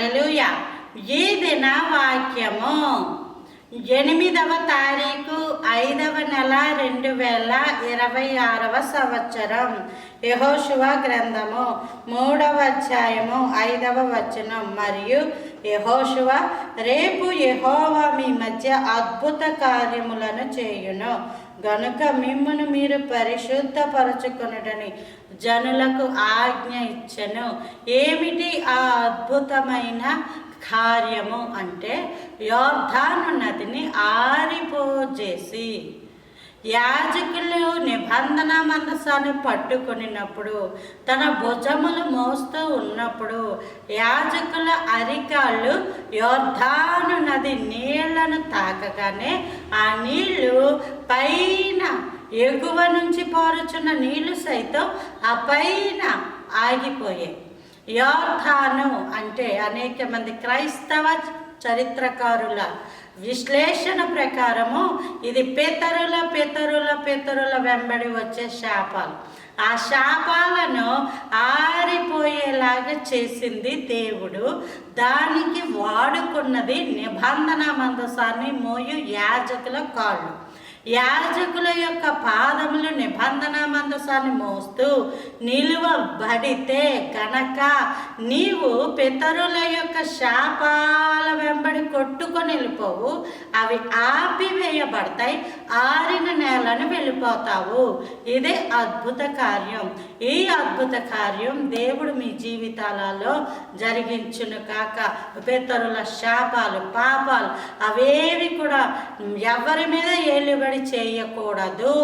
హల్లెలూయా. ఈ దిన వాక్యము 8వ తారీఖు 5వ నెల 2026వ సంవత్సరం. యెహోషువ గ్రంథము 3వ అధ్యాయము 5వ వచనం. మరియు యెహోషువ, రేపు యెహోవా మీ మధ్య అద్భుత కార్యములను చేయును గనుక మిమ్మును మీరు పరిశుద్ధపరచుకొనుటని జనులకు ఆజ్ఞ ఇచ్చెను. ఏమిటి ఆ అద్భుతమైన కార్యము అంటే, యోర్దాను నదిని ఆరిపోజేసి యాజకులు నిబంధన మందసాన్ని పట్టుకొనినప్పుడు, తన భుజములు మోస్తూ ఉన్నప్పుడు యాజకుల అరికాళ్ళు యోర్దాను నది నీళ్లను తాకగానే ఆ నీళ్లు పైన ఎగువ నుంచి పారుచున్న నీళ్లు సైతం ఆ పైన ఆగిపోయాయి. యోర్దాను అంటే అనేక మంది క్రైస్తవ చరిత్రకారుల విశ్లేషణ ప్రకారము ఇది పితరుల వెంబడి వచ్చే శాపాలు. ఆ శాపాలను ఆరిపోయేలాగా చేసింది దేవుడు. దానికి వాడుకున్నది నిబంధన మందసాన్ని మోయు యాజకుల కాళ్ళు. యాజకుల యొక్క పాదములు నిబంధన మందసాన్ని మోస్తూ నిలువబడితే గనక నీవు పితరుల యొక్క శాపాల వెంబడి కొట్టుకొని వెళ్ళిపోవు. అవి ఆపివేయబడతాయి, ఆరిన నేలను వెళ్ళిపోతావు. ఇదే అద్భుత కార్యం. ఈ అద్భుత కార్యం దేవుడు మీ జీవితాలలో జరిగించును కాక. పితరుల శాపాలు, పాపాలు అవేవి కూడా ఎవరి మీద ఏలుబడి చేయకూడదు.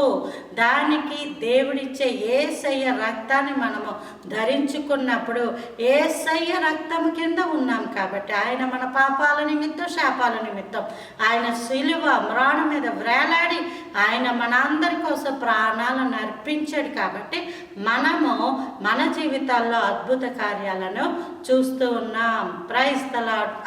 దానికి దేవుడిచ్చే యేసయ్య రక్తాన్ని మనము ధరించుకున్నప్పుడు యేసయ్య రక్తము కింద ఉన్నాం కాబట్టి, ఆయన మన పాపాల నిమిత్తం, శాపాల నిమిత్తం ఆయన సిలువ మ్రాణు మీద వ్రేలాడి ఆయన మన అందరి కోసం ప్రాణాలను అర్పించాడు. కాబట్టి మనము మన జీవితాల్లో అద్భుత కార్యాలను చూస్తూ ఉన్నాం. Praise the lord.